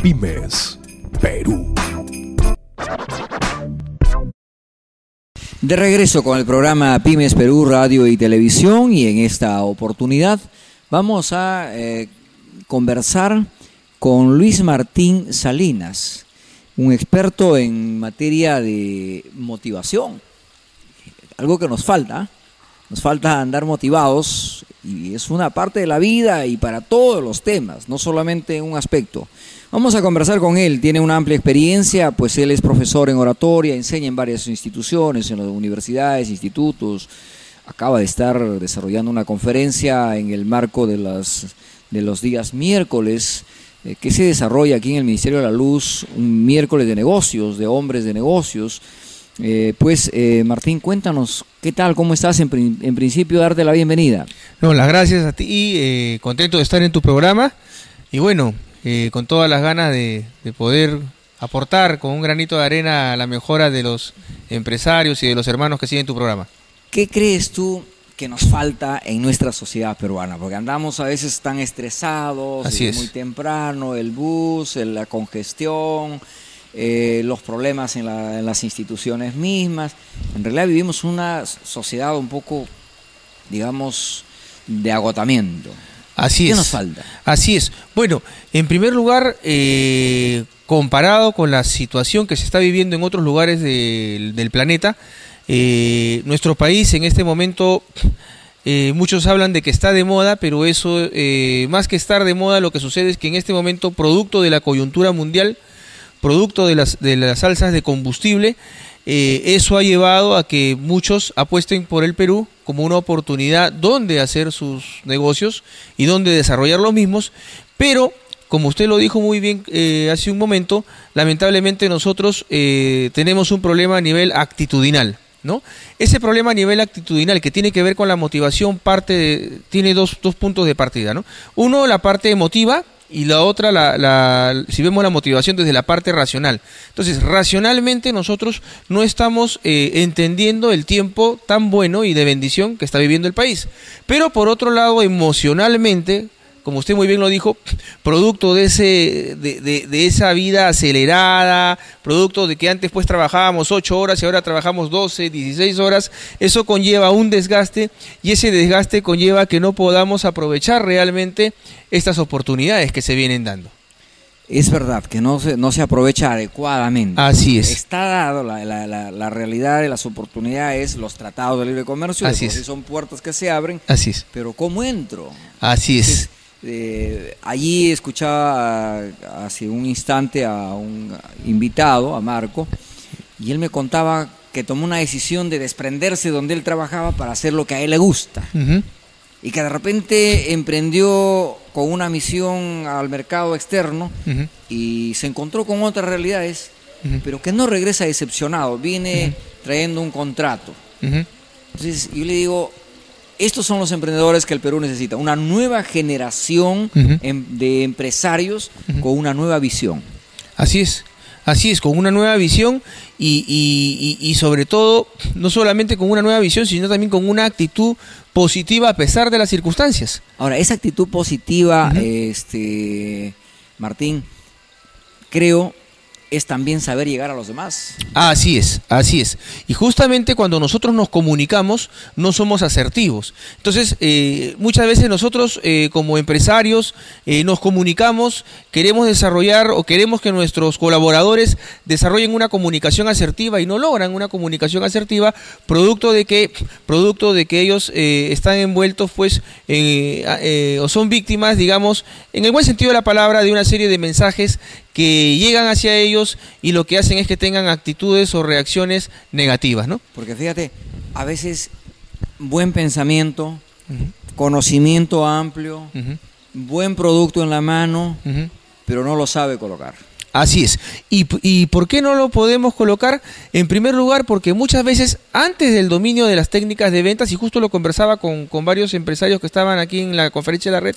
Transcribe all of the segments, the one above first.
Pymes Perú. De regreso con el programa Pymes Perú, Radio y Televisión, y en esta oportunidad vamos a conversar con Luis Martín Salinas, un experto en materia de motivación, algo que nos falta andar motivados, y es una parte de la vida y para todos los temas, no solamente un aspecto. Vamos a conversar con él, tiene una amplia experiencia, pues él es profesor en oratoria, enseña en varias instituciones, en las universidades, institutos. Acaba de estar desarrollando una conferencia en el marco de los días miércoles, que se desarrolla aquí en el Ministerio de la Luz, un miércoles de negocios, de hombres de negocios. Martín, cuéntanos, ¿qué tal? ¿Cómo estás? En principio, darte la bienvenida. No, las gracias a ti, contento de estar en tu programa y bueno, con todas las ganas de poder aportar con un granito de arena a la mejora de los empresarios y de los hermanos que siguen tu programa. ¿Qué crees tú que nos falta en nuestra sociedad peruana? Porque andamos a veces tan estresados, muy temprano, el bus, la congestión, los problemas en las instituciones mismas. En realidad vivimos una sociedad un poco, digamos, de agotamiento. Así es. ¿Qué nos falta? Así es. Bueno, en primer lugar, comparado con la situación que se está viviendo en otros lugares del planeta, nuestro país en este momento, muchos hablan de que está de moda, pero eso, más que estar de moda, lo que sucede es que en este momento, producto de la coyuntura mundial, producto de las alzas de combustible, eso ha llevado a que muchos apuesten por el Perú como una oportunidad donde hacer sus negocios y donde desarrollar los mismos, pero como usted lo dijo muy bien hace un momento, lamentablemente nosotros tenemos un problema a nivel actitudinal, ¿no? Ese problema a nivel actitudinal que tiene que ver con la motivación tiene dos puntos de partida, ¿no? Uno, la parte emotiva, y la otra, si vemos la motivación desde la parte racional. Entonces, racionalmente nosotros no estamos entendiendo el tiempo tan bueno y de bendición que está viviendo el país. Pero por otro lado, emocionalmente, como usted muy bien lo dijo, producto de esa vida acelerada, producto de que antes pues trabajábamos 8 horas y ahora trabajamos 12, 16 horas, eso conlleva un desgaste, y ese desgaste conlleva que no podamos aprovechar realmente estas oportunidades que se vienen dando. Es verdad que no se aprovecha adecuadamente. Así es. Está dado la realidad de las oportunidades, los tratados de libre comercio, así es. Son puertas que se abren. Así es. Pero ¿cómo entro? Así es. Allí escuchaba hace un instante a un invitado, a Marco, y él me contaba que tomó una decisión de desprenderse donde él trabajaba para hacer lo que a él le gusta. Uh-huh. Y que de repente emprendió con una misión al mercado externo, uh-huh, y se encontró con otras realidades, uh-huh, pero que no regresa decepcionado, viene, uh-huh, trayendo un contrato. Uh-huh. Entonces yo le digo, estos son los emprendedores que el Perú necesita, una nueva generación, uh-huh, de empresarios, uh-huh, con una nueva visión. Así es, con una nueva visión y sobre todo, no solamente con una nueva visión, sino también con una actitud positiva a pesar de las circunstancias. Ahora, esa actitud positiva, uh-huh, Martín, creo es también saber llegar a los demás. Así es. Y justamente cuando nosotros nos comunicamos, no somos asertivos. Entonces, muchas veces nosotros como empresarios nos comunicamos, queremos desarrollar o queremos que nuestros colaboradores desarrollen una comunicación asertiva y no logran una comunicación asertiva, producto de que ellos están envueltos pues o son víctimas, digamos, en el buen sentido de la palabra, de una serie de mensajes que llegan hacia ellos y lo que hacen es que tengan actitudes o reacciones negativas, ¿no? Porque fíjate, a veces buen pensamiento, uh-huh, conocimiento amplio, uh-huh, buen producto en la mano, uh-huh, pero no lo sabe colocar. Así es. ¿Y por qué no lo podemos colocar? En primer lugar, porque muchas veces antes del dominio de las técnicas de ventas, y justo lo conversaba con varios empresarios que estaban aquí en la conferencia de la red,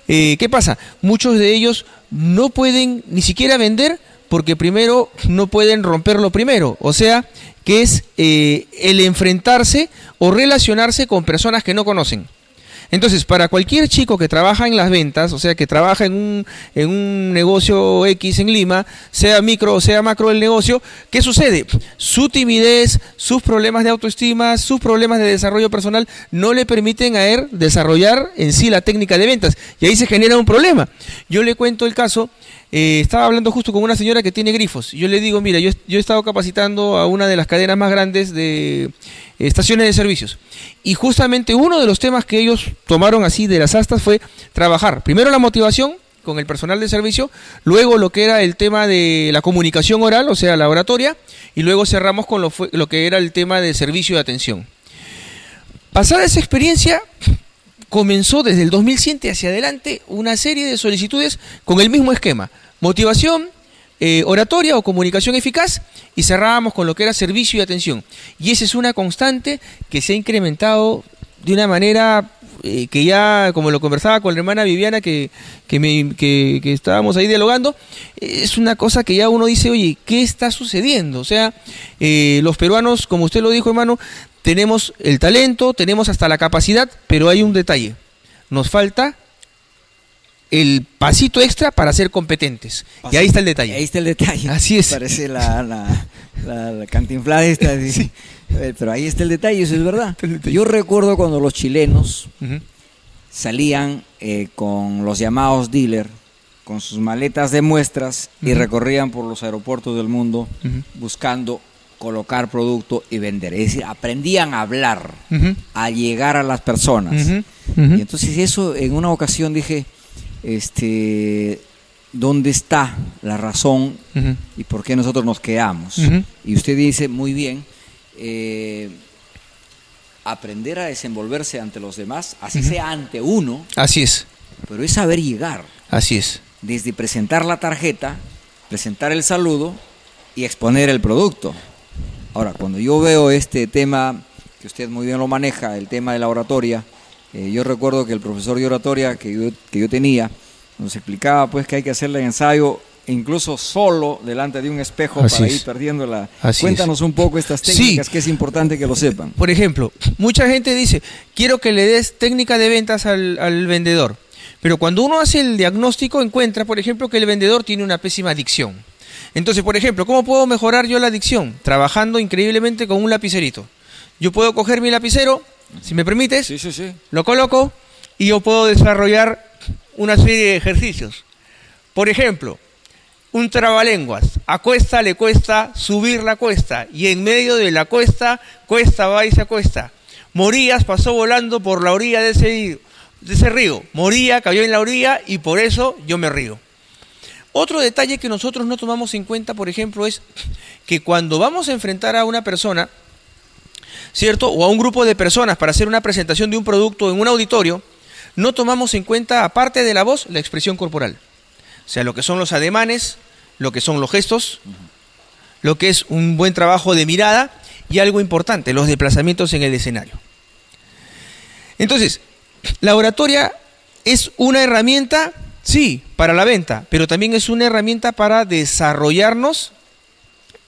¿qué pasa? Muchos de ellos no pueden ni siquiera vender porque primero no pueden romperlo primero, o sea, que es el enfrentarse o relacionarse con personas que no conocen. Entonces, para cualquier chico que trabaja en las ventas, o sea, que trabaja en un negocio X en Lima, sea micro o sea macro el negocio, ¿qué sucede? Su timidez, sus problemas de autoestima, sus problemas de desarrollo personal no le permiten a él desarrollar en sí la técnica de ventas. Y ahí se genera un problema. Yo le cuento el caso. Estaba hablando justo con una señora que tiene grifos. Yo le digo, mira, yo he estado capacitando a una de las cadenas más grandes de estaciones de servicios. Y justamente uno de los temas que ellos tomaron así de las astas fue trabajar primero la motivación con el personal de servicio, luego lo que era el tema de la comunicación oral, o sea, la oratoria, y luego cerramos con lo que era el tema de servicio de atención. Pasada esa experiencia, comenzó desde el 2007 hacia adelante una serie de solicitudes con el mismo esquema: motivación, oratoria o comunicación eficaz, y cerrábamos con lo que era servicio y atención. Y esa es una constante que se ha incrementado de una manera que ya, como lo conversaba con la hermana Viviana, que estábamos ahí dialogando, es una cosa que ya uno dice, oye, ¿qué está sucediendo? O sea, los peruanos, como usted lo dijo, hermano, tenemos el talento, tenemos hasta la capacidad, pero hay un detalle: nos falta el pasito extra para ser competentes. Y ahí está el detalle. Ahí está el detalle. Así es. Parece la cantinflada esta. Sí. Pero ahí está el detalle, eso es verdad. Yo recuerdo cuando los chilenos salían con los llamados dealer, con sus maletas de muestras, y recorrían por los aeropuertos del mundo buscando colocar producto y vender. Es decir, aprendían a hablar, a llegar a las personas. Y entonces eso, en una ocasión dije, ¿dónde está la razón y por qué nosotros nos quedamos? Y usted dice muy bien, aprender a desenvolverse ante los demás, así sea ante uno. Así es. Pero es saber llegar. Así es. Desde presentar la tarjeta, presentar el saludo y exponer el producto. Ahora, cuando yo veo este tema, que usted muy bien lo maneja, el tema de la oratoria, yo recuerdo que el profesor de oratoria que yo tenía nos explicaba pues que hay que hacerle el ensayo incluso solo delante de un espejo. Así para ir perdiendo la... Cuéntanos un poco estas técnicas, que es importante que lo sepan. Por ejemplo, mucha gente dice, quiero que le des técnica de ventas al vendedor. Pero cuando uno hace el diagnóstico, encuentra, por ejemplo, que el vendedor tiene una pésima dicción. Entonces, por ejemplo, ¿cómo puedo mejorar yo la dicción? Trabajando increíblemente con un lapicerito. Yo puedo coger mi lapicero, si me permites, sí. Lo coloco y yo puedo desarrollar una serie de ejercicios. Por ejemplo, un trabalenguas. A cuesta le cuesta subir la cuesta, y en medio de la cuesta va y se acuesta. Morías pasó volando por la orilla de ese río. Moría, cayó en la orilla, y por eso yo me río. Otro detalle que nosotros no tomamos en cuenta, por ejemplo, es que cuando vamos a enfrentar a una persona, ¿cierto?, o a un grupo de personas para hacer una presentación de un producto en un auditorio, no tomamos en cuenta, aparte de la voz, la expresión corporal. O sea, lo que son los ademanes, lo que son los gestos, lo que es un buen trabajo de mirada, y algo importante, los desplazamientos en el escenario. Entonces, la oratoria es una herramienta, sí, para la venta, pero también es una herramienta para desarrollarnos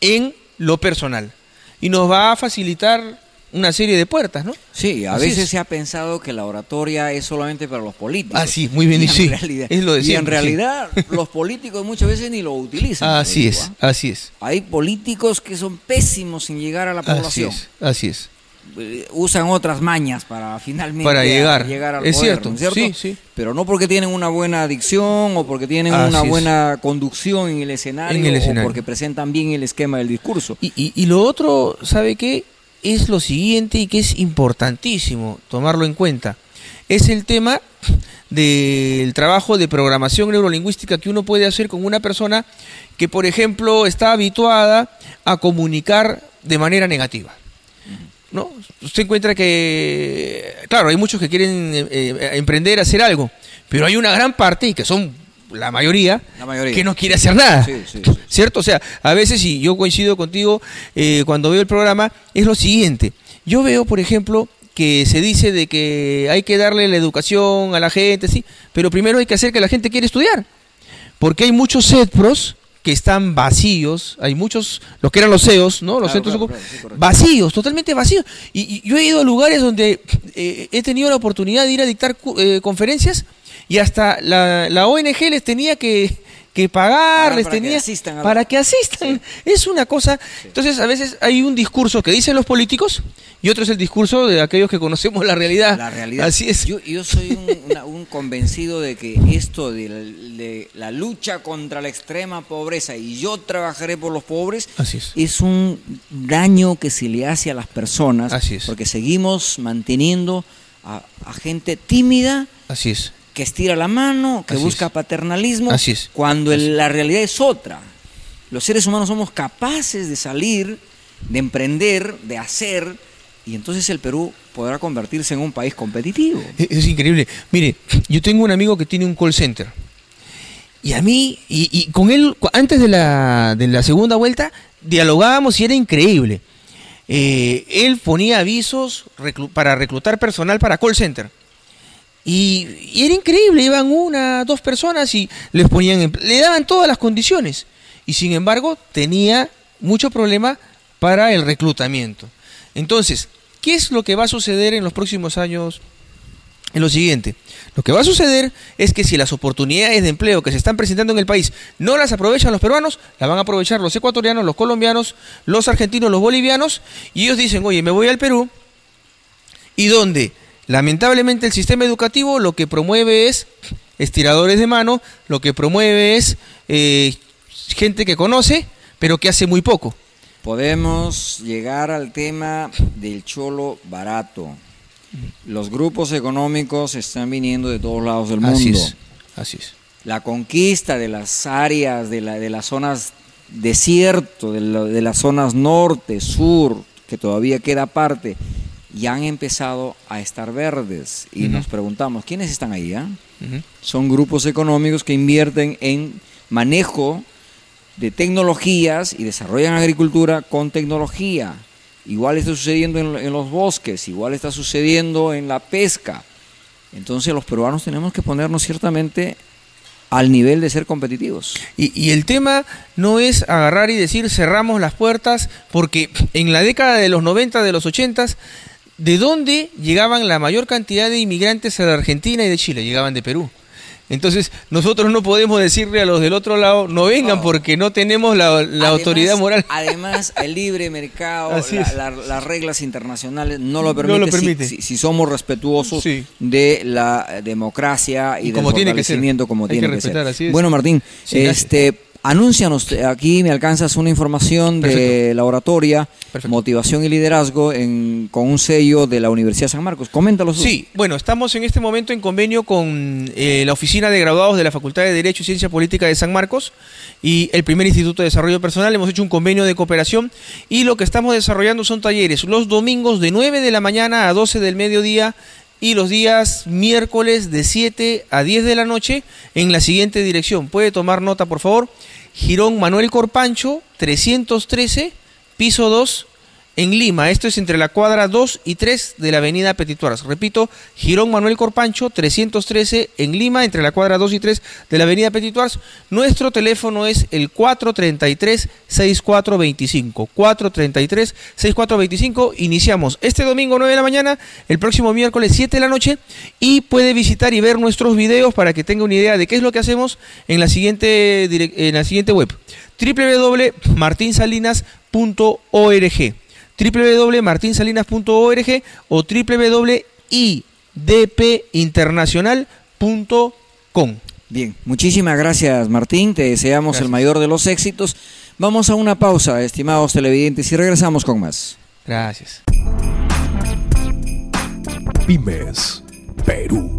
en lo personal. Y nos va a facilitar una serie de puertas, ¿no? Sí, a veces se ha pensado que la oratoria es solamente para los políticos. Ah, sí, muy bien. Y sí, es lo de siempre, y en realidad los políticos muchas veces ni lo utilizan. Así es, así es. Hay políticos que son pésimos en llegar a la población. Así es. Usan otras mañas para finalmente llegar al es poder, cierto, ¿no es cierto? Sí. Pero no porque tienen una buena dicción o porque tienen una buena conducción en el escenario, o porque presentan bien el esquema del discurso. Y lo otro, ¿sabe qué? Es lo siguiente, y que es importantísimo tomarlo en cuenta. Es el tema del trabajo de programación neurolingüística que uno puede hacer con una persona que, por ejemplo, está habituada a comunicar de manera negativa, ¿no? Usted encuentra que, claro, hay muchos que quieren emprender, hacer algo, pero hay una gran parte, y que son la mayoría, que no quiere hacer nada, sí. ¿Cierto? O sea, a veces, y yo coincido contigo cuando veo el programa, es lo siguiente. Yo veo, por ejemplo, que se dice de que hay que darle la educación a la gente, sí, pero primero hay que hacer que la gente quiera estudiar, porque hay muchos CEDPROS que están vacíos, hay muchos, los que eran los CEOs, ¿no? Los centros sí, vacíos, totalmente vacíos. Y yo he ido a lugares donde he tenido la oportunidad de ir a dictar conferencias y hasta la ONG les tenía que pagar, para que asistan. Sí. Es una cosa. Sí. Entonces, a veces hay un discurso que dicen los políticos y otro es el discurso de aquellos que conocemos la realidad. La realidad. Así es. Yo soy un convencido de que esto de la lucha contra la extrema pobreza y yo trabajaré por los pobres es un daño que se le hace a las personas. Así es. Porque seguimos manteniendo a gente tímida. Así es. Que estira la mano, que busca paternalismo, cuando la realidad es otra. Los seres humanos somos capaces de salir, de emprender, de hacer, y entonces el Perú podrá convertirse en un país competitivo. Es increíble. Mire, yo tengo un amigo que tiene un call center, y a mí, y con él, antes de la segunda vuelta, dialogábamos y era increíble. Él ponía avisos para reclutar personal para call center. Y era increíble, iban 1, 2 personas y les ponían, le daban todas las condiciones. Y sin embargo, tenía mucho problema para el reclutamiento. Entonces, ¿qué es lo que va a suceder en los próximos años? En lo siguiente, lo que va a suceder es que si las oportunidades de empleo que se están presentando en el país no las aprovechan los peruanos, las van a aprovechar los ecuatorianos, los colombianos, los argentinos, los bolivianos, y ellos dicen, oye, me voy al Perú, y donde lamentablemente el sistema educativo lo que promueve es estiradores de mano, lo que promueve es gente que conoce, pero que hace muy poco. Podemos llegar al tema del cholo barato. Los grupos económicos están viniendo de todos lados del mundo. Así es. La conquista de las áreas, de las zonas desierto, de las zonas norte, sur, que todavía queda parte, ya han empezado a estar verdes y nos preguntamos, ¿quiénes están ahí? Son grupos económicos que invierten en manejo de tecnologías y desarrollan agricultura con tecnología. Igual está sucediendo en los bosques, igual está sucediendo en la pesca. Entonces los peruanos tenemos que ponernos ciertamente al nivel de ser competitivos. Y el tema no es agarrar y decir cerramos las puertas, porque en la década de los 90, de los 80, ¿de dónde llegaban la mayor cantidad de inmigrantes a la Argentina y de Chile? Llegaban de Perú. Entonces, nosotros no podemos decirle a los del otro lado, no vengan, porque no tenemos la autoridad moral. Además, el libre mercado, las reglas internacionales no lo permiten si somos respetuosos de la democracia y del fortalecimiento como tiene que ser. Bueno, Martín, anúncianos, aquí me alcanzas una información de la oratoria, motivación y liderazgo con un sello de la Universidad San Marcos. Coméntalo. Sí, bueno, estamos en este momento en convenio con la Oficina de Graduados de la Facultad de Derecho y Ciencia Política de San Marcos y el primer Instituto de Desarrollo Personal. Hemos hecho un convenio de cooperación y lo que estamos desarrollando son talleres los domingos de 9 de la mañana a 12 del mediodía y los días miércoles de 7 a 10 de la noche en la siguiente dirección. Puede tomar nota, por favor. Girón Manuel Corpancho, 313, piso 2, en Lima. Esto es entre la cuadra 2 y 3 de la avenida Petituaras. Repito, Girón Manuel Corpancho, 313, en Lima, entre la cuadra 2 y 3 de la avenida Petituaras. Nuestro teléfono es el 433-6425. 433-6425. Iniciamos este domingo 9 de la mañana, el próximo miércoles 7 de la noche, y puede visitar y ver nuestros videos para que tenga una idea de qué es lo que hacemos en la siguiente web, www.martinsalinas.org, www.martinsalinas.org o www.idpinternacional.com. Bien, muchísimas gracias, Martín, te deseamos el mayor de los éxitos. Vamos a una pausa, estimados televidentes, y regresamos con más. Gracias. Pymes Perú.